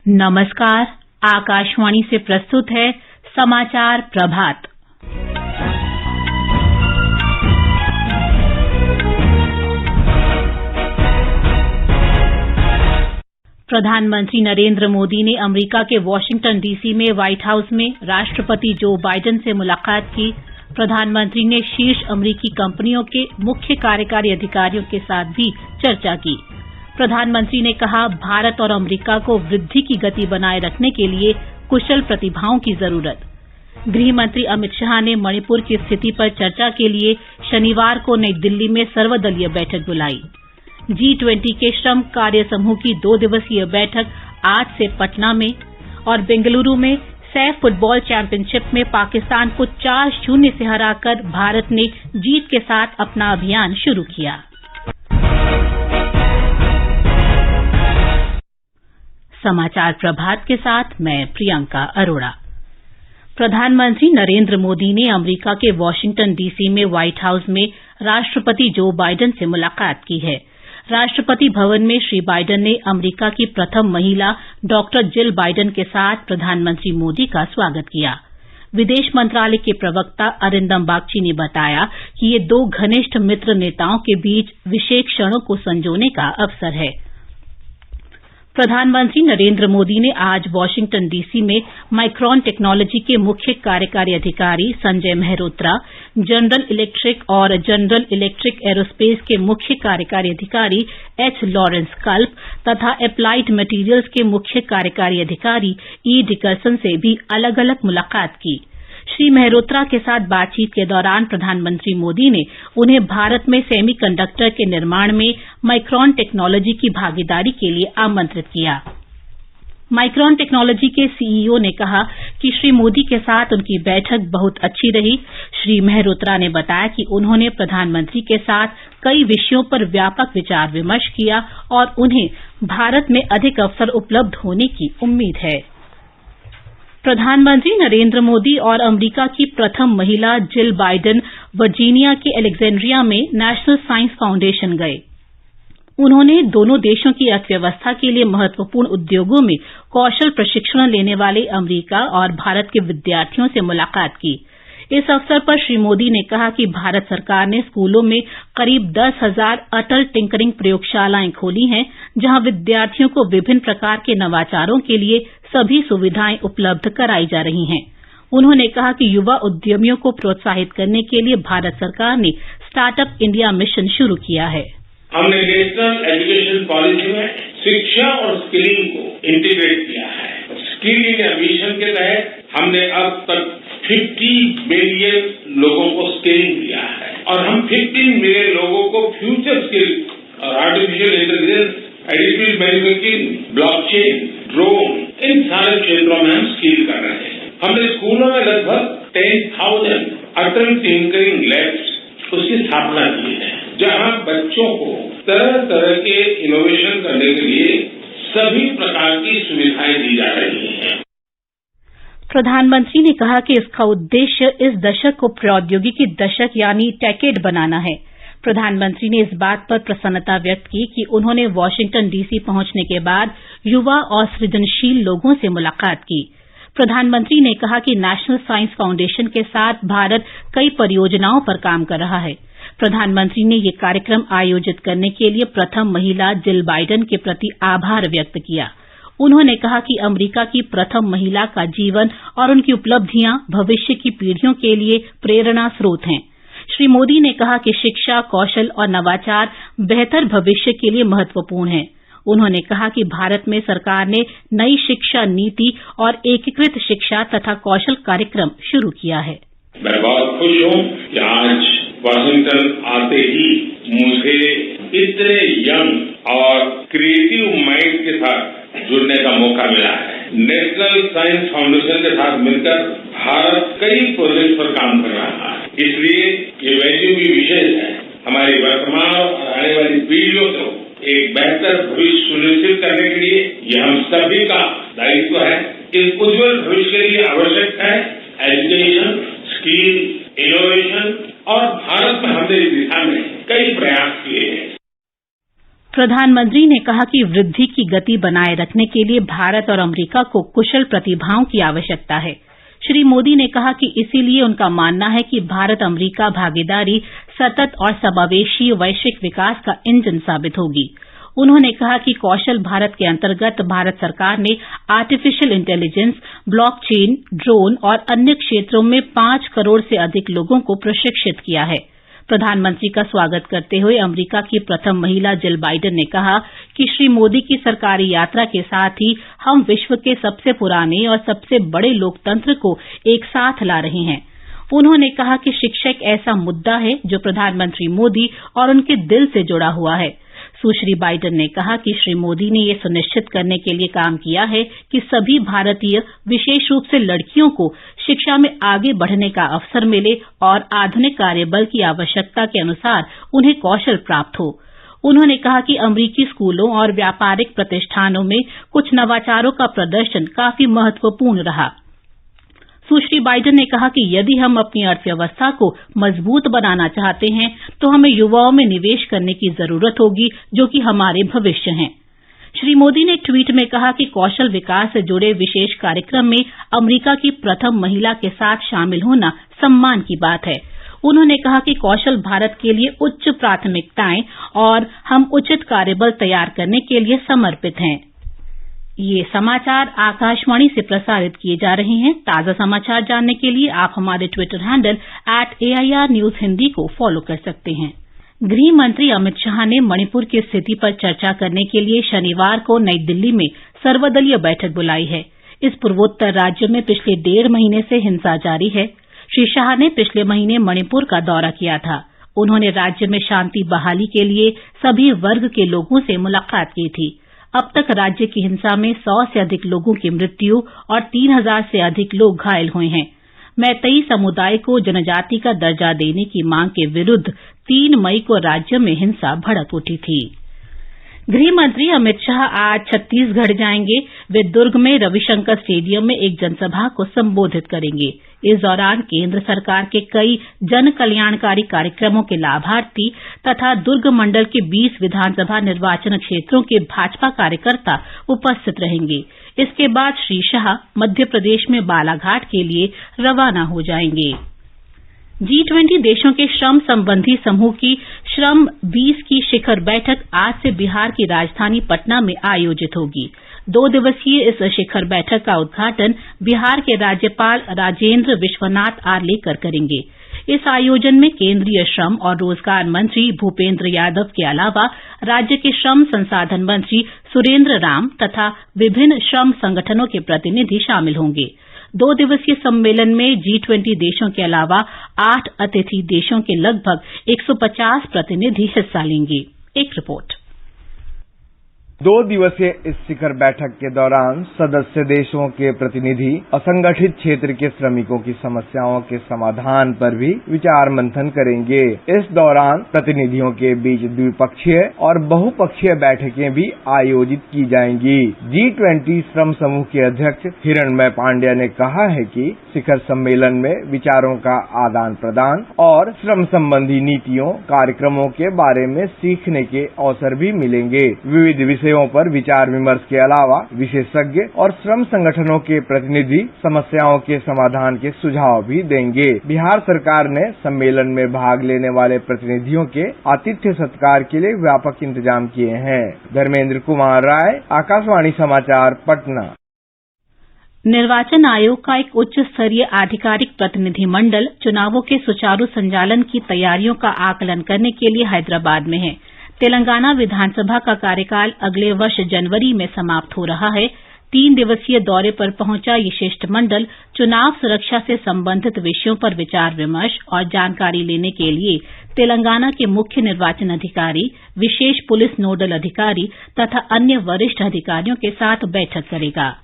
नमस्कार, आकाशवाणी से प्रस्तुत है समाचार प्रभात। प्रधानमंत्री नरेंद्र मोदी ने अमेरिका के वॉशिंगटन डीसी में व्हाइट हाउस में राष्ट्रपति जो बाइडेन से मुलाकात की। प्रधानमंत्री ने शीर्ष अमेरिकी कंपनियों के मुख्य कार्यकारी अधिकारियों के साथ भी चर्चा की। प्रधानमंत्री ने कहा, भारत और अमेरिका को वृद्धि की गति बनाए रखने के लिए कुशल प्रतिभाओं की जरूरत। गृह मंत्री अमित शाह ने मणिपुर की स्थिति पर चर्चा के लिए शनिवार को नई दिल्ली में सर्वदलीय बैठक बुलाई। G20 के श्रम कार्य समूह की 2 दिवसीय बैठक आज से पटना में और बेंगलुरु में सैफ फुटबॉल चैंपियनशिप में पाकिस्तान को 4-0 से हराकर भारत ने जीत के साथ अपना अभियान शुरू किया। समाचार प्रभात के साथ मैं प्रियंका अरोड़ा। प्रधानमंत्री नरेंद्र मोदी ने अमेरिका के वॉशिंगटन डीसी में व्हाइट हाउस में राष्ट्रपति जो बाइडेन से मुलाकात की है। राष्ट्रपति भवन में श्री बाइडेन ने अमेरिका की प्रथम महिला डॉक्टर जिल बाइडेन के साथ प्रधानमंत्री मोदी का स्वागत किया। विदेश मंत्रालय के प्रवक्ता अरिंदम बागची ने बताया कि ये 2 घनिष्ठ मित्र नेताओं के बीच विशेष क्षणों को संजोने का अवसर है। प्रधानमंत्री नरेंद्र मोदी ने आज वॉशिंगटन डीसी में माइक्रॉन टेक्नोलॉजी के मुख्य कार्यकारी अधिकारी संजय मेहरोत्रा, जनरल इलेक्ट्रिक और जनरल इलेक्ट्रिक एरोस्पेस के मुख्य कार्यकारी अधिकारी एच लॉरेंस कल्प तथा एप्लाइड मटेरियल्स के मुख्य कार्यकारी अधिकारी ई डिकरसन से भी अलग अलग मुलाकात की। श्री मेहरोत्रा के साथ बातचीत के दौरान प्रधानमंत्री मोदी ने उन्हें भारत में सेमीकंडक्टर के निर्माण में माइक्रॉन टेक्नोलॉजी की भागीदारी के लिए आमंत्रित किया। माइक्रॉन टेक्नोलॉजी के सीईओ ने कहा कि श्री मोदी के साथ उनकी बैठक बहुत अच्छी रही। श्री मेहरोत्रा ने बताया कि उन्होंने प्रधानमंत्री के साथ कई विषयों पर व्यापक विचार विमर्श किया और उन्हें भारत में अधिक अवसर उपलब्ध होने की उम्मीद है। प्रधानमंत्री नरेंद्र मोदी और अमेरिका की प्रथम महिला जिल बाइडेन वर्जीनिया के अलेक्जेंड्रिया में नेशनल साइंस फाउंडेशन गए। उन्होंने दोनों देशों की अर्थव्यवस्था के लिए महत्वपूर्ण उद्योगों में कौशल प्रशिक्षण लेने वाले अमेरिका और भारत के विद्यार्थियों से मुलाकात की। इस अवसर पर श्री मोदी ने कहा कि भारत सरकार ने स्कूलों में करीब 10,000 अटल टिंकरिंग प्रयोगशालाएं खोली हैं, जहां विद्यार्थियों को विभिन्न प्रकार के नवाचारों के लिए सभी सुविधाएं उपलब्ध कराई जा रही हैं। उन्होंने कहा कि युवा उद्यमियों को प्रोत्साहित करने के लिए भारत सरकार ने स्टार्टअप इंडिया मिशन शुरू किया है। हमने नेशनल एजुकेशन पॉलिसी में शिक्षा और स्किलिंग को इंटीग्रेट किया है। स्किल इंडिया मिशन के तहत हमने अब तक 50 मिलियन लोगों को स्किलिंग दिया है और हम 15 मिलियन लोगों को फ्यूचर स्किल और artificial intelligence, additive manufacturing, blockchain, drone, इन सारे क्षेत्रों में हम स्किल कर रहे हैं। हमने स्कूलों में लगभग 10,000 अटल टिंकरिंग लैब्स उसकी स्थापना की है, जहां बच्चों को तरह तरह के इनोवेशन करने के लिए सभी प्रकार की सुविधाएं दी जा रही हैं। प्रधानमंत्री ने कहा कि इसका उद्देश्य इस दशक को प्रौद्योगिकी दशक यानी टेकेड बनाना है। प्रधानमंत्री ने इस बात पर प्रसन्नता व्यक्त की कि उन्होंने वॉशिंगटन डीसी पहुंचने के बाद युवा और सृजनशील लोगों से मुलाकात की। प्रधानमंत्री ने कहा कि नेशनल साइंस फाउंडेशन के साथ भारत कई परियोजनाओं पर काम कर रहा है। प्रधानमंत्री ने ये कार्यक्रम आयोजित करने के लिए प्रथम महिला जिल बाइडेन के प्रति आभार व्यक्त किया। उन्होंने कहा कि अमेरिका की प्रथम महिला का जीवन और उनकी उपलब्धियां भविष्य की पीढ़ियों के लिए प्रेरणा स्रोत हैं। श्री मोदी ने कहा कि शिक्षा, कौशल और नवाचार बेहतर भविष्य के लिए महत्वपूर्ण हैं। उन्होंने कहा कि भारत में सरकार ने नई शिक्षा नीति और एकीकृत शिक्षा तथा कौशल कार्यक्रम शुरू किया है। मैं बहुत खुश हूं कि आज वॉशिंगटन आते ही मुझे इतने यंग और क्रिएटिव माइंड के साथ जुड़ने का मौका मिला है। नेशनल साइंस फाउंडेशन के साथ मिलकर भारत कई प्रोजेक्ट पर काम कर रहा है, इसलिए ये वैल्यू भी विशेष है। हमारी वर्तमान और आने वाली पीढ़ियों को एक बेहतर भविष्य सुनिश्चित करने के लिए ये हम सभी का दायित्व है। इस उज्जवल भविष्य के लिए आवश्यक है एजुकेशन, स्किल, इनोवेशन और भारत में हमने इस दिशा में कई प्रयास किए हैं। प्रधानमंत्री ने कहा कि वृद्धि की गति बनाए रखने के लिए भारत और अमेरिका को कुशल प्रतिभाओं की आवश्यकता है। श्री मोदी ने कहा कि इसीलिए उनका मानना है कि भारत अमेरिका भागीदारी सतत और समावेशी वैश्विक विकास का इंजन साबित होगी। उन्होंने कहा कि कौशल भारत के अंतर्गत भारत सरकार ने आर्टिफिशियल इंटेलिजेंस, ब्लॉकचेन, ड्रोन और अन्य क्षेत्रों में 5 करोड़ से अधिक लोगों को प्रशिक्षित किया है। प्रधानमंत्री का स्वागत करते हुए अमेरिका की प्रथम महिला जिल बाइडेन ने कहा कि श्री मोदी की सरकारी यात्रा के साथ ही हम विश्व के सबसे पुराने और सबसे बड़े लोकतंत्र को एक साथ ला रहे हैं। उन्होंने कहा कि शिक्षा एक ऐसा मुद्दा है जो प्रधानमंत्री मोदी और उनके दिल से जुड़ा हुआ है। सुश्री बाइडेन ने कहा कि श्री मोदी ने यह सुनिश्चित करने के लिए काम किया है कि सभी भारतीय, विशेष रूप से लड़कियों को शिक्षा में आगे बढ़ने का अवसर मिले और आधुनिक कार्यबल की आवश्यकता के अनुसार उन्हें कौशल प्राप्त हो। उन्होंने कहा कि अमेरिकी स्कूलों और व्यापारिक प्रतिष्ठानों में कुछ नवाचारों का प्रदर्शन काफी महत्वपूर्ण रहा। सुश्री बाइडेन ने कहा कि यदि हम अपनी अर्थव्यवस्था को मजबूत बनाना चाहते हैं तो हमें युवाओं में निवेश करने की जरूरत होगी, जो कि हमारे भविष्य हैं। श्री मोदी ने ट्वीट में कहा कि कौशल विकास से जुड़े विशेष कार्यक्रम में अमेरिका की प्रथम महिला के साथ शामिल होना सम्मान की बात है। उन्होंने कहा कि कौशल भारत के लिए उच्च प्राथमिकताएं और हम उचित कार्यबल तैयार करने के लिए समर्पित हैं। ये समाचार आकाशवाणी से प्रसारित किए जा रहे हैं। ताजा समाचार जानने के लिए आप हमारे Twitter handle @AIR News Hindi को फॉलो कर सकते हैं। गृह मंत्री अमित शाह ने मणिपुर की स्थिति पर चर्चा करने के लिए शनिवार को नई दिल्ली में सर्वदलीय बैठक बुलाई है। इस पूर्वोत्तर राज्य में पिछले 1.5 महीने से हिंसा जारी है। श्री शाह ने पिछले महीने मणिपुर का दौरा किया था। उन्होंने राज्य में शांति बहाली के लिए सभी वर्ग के लोगों से मुलाकात की थी। अब तक राज्य की हिंसा में 100 से अधिक लोगों की मृत्यु और 3000 से अधिक लोग घायल हुए हैं। मैतेई समुदाय को जनजाति का दर्जा देने की मांग के विरुद्ध 3 मई को राज्य में हिंसा भड़क उठी थी। गृह मंत्री अमित शाह आज छत्तीसगढ़ जाएंगे। वे दुर्ग में रविशंकर स्टेडियम में एक जनसभा को संबोधित करेंगे। इस दौरान केंद्र सरकार के कई जन कल्याणकारी कार्यक्रमों के लाभार्थी तथा दुर्ग मंडल के 20 विधानसभा निर्वाचन क्षेत्रों के भाजपा कार्यकर्ता उपस्थित रहेंगे। इसके बाद श्री शाह मध्य प्रदेश में बालाघाट के लिए रवाना हो जाएंगे। G20 देशों के श्रम संबंधी समूह की श्रम 20 की शिखर बैठक आज से बिहार की राजधानी पटना में आयोजित होगी। 2 दिवसीय इस शिखर बैठक का उद्घाटन बिहार के राज्यपाल राजेंद्र विश्वनाथ आर्लेकर करेंगे। इस आयोजन में केंद्रीय श्रम और रोजगार मंत्री भूपेंद्र यादव के अलावा राज्य के श्रम संसाधन मंत्री सुरेंद्र राम तथा विभिन्न श्रम संगठनों के प्रतिनिधि शामिल होंगे। 2 दिवसीय सम्मेलन में G20 देशों के अलावा 8 अतिथि देशों के लगभग 150 प्रतिनिधि हिस्सा लेंगे। एक रिपोर्ट। 2 दिवसीय इस शिखर बैठक के दौरान सदस्य देशों के प्रतिनिधि असंगठित क्षेत्र के श्रमिकों की समस्याओं के समाधान पर भी विचार मंथन करेंगे। इस दौरान प्रतिनिधियों के बीच द्विपक्षीय और बहुपक्षीय बैठकें भी आयोजित की जाएंगी। G20 श्रम समूह के अध्यक्ष हिरणमय पांड्या ने कहा है कि शिखर सम्मेलन में विचारों का आदान प्रदान और श्रम संबंधी नीतियों, कार्यक्रमों के बारे में सीखने के अवसर भी मिलेंगे। विविध विषयों पर विचार विमर्श के अलावा विशेषज्ञ और श्रम संगठनों के प्रतिनिधि समस्याओं के समाधान के सुझाव भी देंगे। बिहार सरकार ने सम्मेलन में भाग लेने वाले प्रतिनिधियों के आतिथ्य सत्कार के लिए व्यापक इंतजाम किए हैं। धर्मेंद्र कुमार राय, आकाशवाणी समाचार, पटना। निर्वाचन आयोग का एक उच्च स्तरीय आधिकारिक प्रतिनिधि मंडल चुनावों के सुचारू संचालन की तैयारियों का आकलन करने के लिए हैदराबाद में है। तेलंगाना विधानसभा का कार्यकाल अगले वर्ष जनवरी में समाप्त हो रहा है। 3 दिवसीय दौरे पर पहुंचा ये शिष्टमंडल चुनाव सुरक्षा से संबंधित विषयों पर विचार विमर्श और जानकारी लेने के लिए तेलंगाना के मुख्य निर्वाचन अधिकारी, विशेष पुलिस नोडल अधिकारी तथा अन्य वरिष्ठ अधिकारियों के साथ बैठक करेगा।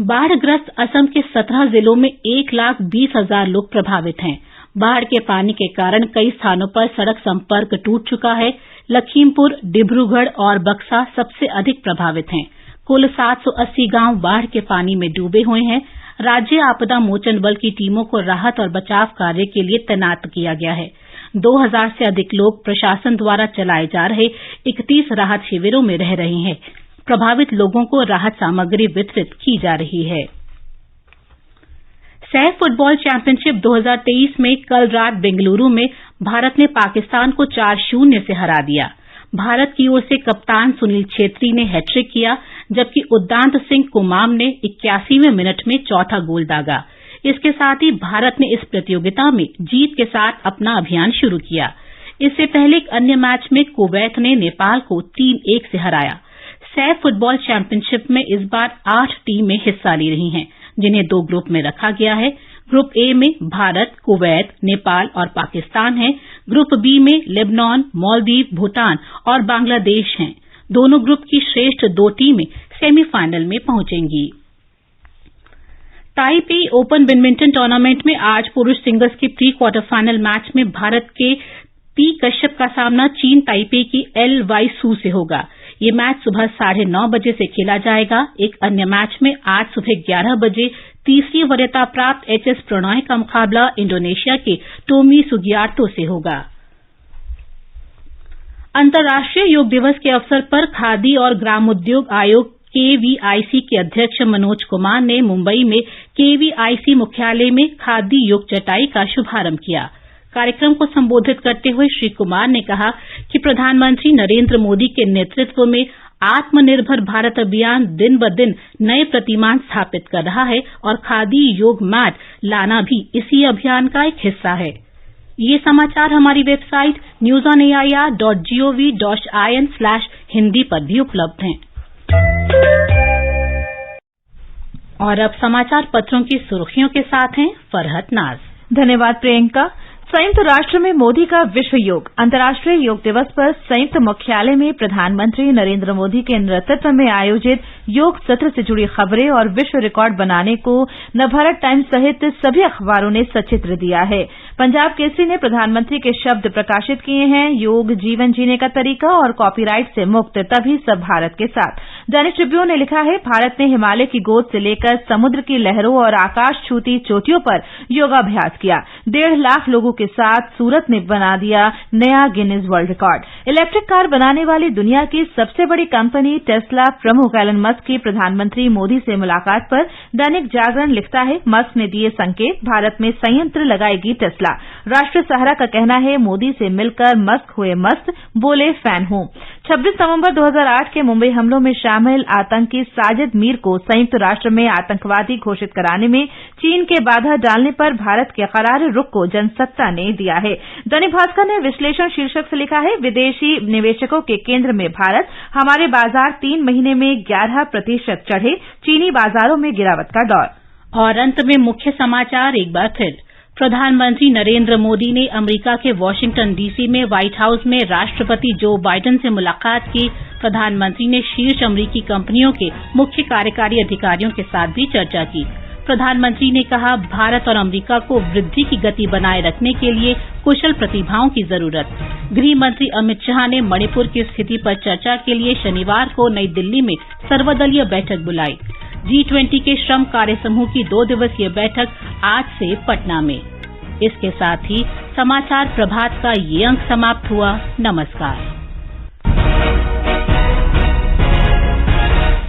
बाढ़ग्रस्त असम के 17 जिलों में 1,20,000 लोग प्रभावित हैं। बाढ़ के पानी के कारण कई स्थानों पर सड़क संपर्क टूट चुका है। लखीमपुर, डिब्रूगढ़ और बक्सा सबसे अधिक प्रभावित हैं। कुल 780 गांव बाढ़ के पानी में डूबे हुए हैं। राज्य आपदा मोचन बल की टीमों को राहत और बचाव कार्य के लिए तैनात किया गया है। 2000 से अधिक लोग प्रशासन द्वारा चलाए जा रहे 31 राहत शिविरों में रह रहे हैं। प्रभावित लोगों को राहत सामग्री वितरित की जा रही है। सैफ फुटबॉल चैंपियनशिप 2023 में कल रात बेंगलुरु में भारत ने पाकिस्तान को 4-0 से हरा दिया। भारत की ओर से कप्तान सुनील छेत्री ने हैट्रिक किया, जबकि उद्दांत सिंह कुमाम ने 81वें मिनट में चौथा गोल दागा। इसके साथ ही भारत ने इस प्रतियोगिता में जीत के साथ अपना अभियान शुरू किया। इससे पहले एक अन्य मैच में कुवैत ने नेपाल को 3-1 से हराया। सैफ फुटबॉल चैंपियनशिप में इस बार 8 टीमें हिस्सा ले रही हैं, जिन्हें 2 ग्रुप में रखा गया है। ग्रुप ए में भारत, कुवैत, नेपाल और पाकिस्तान है। ग्रुप बी में लेबनान, मालदीव, भूटान और बांग्लादेश हैं। दोनों ग्रुप की श्रेष्ठ 2 टीमें सेमीफाइनल में पहुंचेंगी। ताइपी ओपन बैडमिंटन टूर्नामेंट में आज पुरुष सिंगल्स के प्री क्वार्टर फाइनल मैच में भारत के पी कश्यप का सामना चीन ताइपे की एल वाई सू से होगा। ये मैच सुबह 9:30 बजे से खेला जाएगा। एक अन्य मैच में आज सुबह 11 बजे तीसरी वरीयता प्राप्त एचएस प्रणॉय का मुकाबला इंडोनेशिया के टोमी सुगियार्तो से होगा। अंतर्राष्ट्रीय योग दिवस के अवसर पर खादी और ग्रामोद्योग आयोग केवीआईसी के अध्यक्ष मनोज कुमार ने मुंबई में केवीआईसी मुख्यालय में खादी योग चटाई का शुभारंभ किया। कार्यक्रम को संबोधित करते हुए श्री कुमार ने कहा कि प्रधानमंत्री नरेंद्र मोदी के नेतृत्व में आत्मनिर्भर भारत अभियान दिन ब दिन नए प्रतिमान स्थापित कर रहा है और खादी योग मैट लाना भी इसी अभियान का एक हिस्सा है। ये समाचार हमारी वेबसाइट newsonair.gov.in/hindi पर भी उपलब्ध हैं। और अब समाचार पत्रों की सुर्खियों के साथ हैं फरहत नाज। धन्यवाद प्रियंका। संयुक्त राष्ट्र में मोदी का विश्व योग अंतर्राष्ट्रीय योग दिवस पर संयुक्त मुख्यालय में प्रधानमंत्री नरेंद्र मोदी के नेतृत्व में आयोजित योग सत्र से जुड़ी खबरें और विश्व रिकॉर्ड बनाने को नवभारत टाइम्स सहित सभी अखबारों ने सचित्र दिया है। पंजाब केसरी ने प्रधानमंत्री के शब्द प्रकाशित किए हैं, योग जीवन जीने का तरीका और कॉपीराइट से मुक्त, तभी सब भारत के साथ। दैनिक ट्रिब्यून ने लिखा है, भारत ने हिमालय की गोद से लेकर समुद्र की लहरों और आकाश छूती चोटियों पर योगाभ्यास किया। 1.5 लाख लोगों के साथ सूरत ने बना दिया नया Guinness world record. Electric car बनाने वाली दुनिया की सबसे बड़ी कंपनी टेस्ला प्रमुख एलन मस्क की प्रधानमंत्री मोदी से मुलाकात पर दैनिक जागरण लिखता है, मस्क ने दिए संकेत, भारत में संयंत्र लगाएगी टेस्ला। राष्ट्रीय सहारा का कहना है, मोदी से मिलकर मस्क हुए मस्त, बोले फैन हूं। 26 नवंबर 2008 के मुंबई हमलों में शामिल आतंकी साजिद मीर को संयुक्त राष्ट्र में आतंकवादी घोषित कराने में चीन के बाधा डालने पर भारत के करारे रुख को जनसत्ता ने दिया है। दैनिक भास्कर ने विश्लेषण शीर्षक से लिखा है, विदेशी निवेशकों के केंद्र में भारत, हमारे बाजार 3 महीने में 11% चढ़े, चीनी बाजारों में गिरावट का दौर। और अंत में मुख्य समाचार एक बार फिर। प्रधानमंत्री नरेंद्र मोदी ने अमेरिका के वाशिंगटन डीसी में व्हाइट हाउस में राष्ट्रपति जो बाइडेन से मुलाकात की। प्रधानमंत्री ने शीर्ष अमेरिकी कंपनियों के मुख्य कार्यकारी अधिकारियों के साथ भी चर्चा की। प्रधानमंत्री ने कहा, भारत और अमेरिका को वृद्धि की गति बनाए रखने के लिए कुशल प्रतिभाओं की जरूरत। गृह मंत्री अमित शाह ने मणिपुर की स्थिति पर चर्चा के लिए शनिवार को नई दिल्ली में सर्वदलीय बैठक बुलाई। G20 के श्रम कार्य समूह की 2 दिवसीय बैठक आज से पटना में। इसके साथ ही समाचार प्रभात का ये अंक समाप्त हुआ। नमस्कार।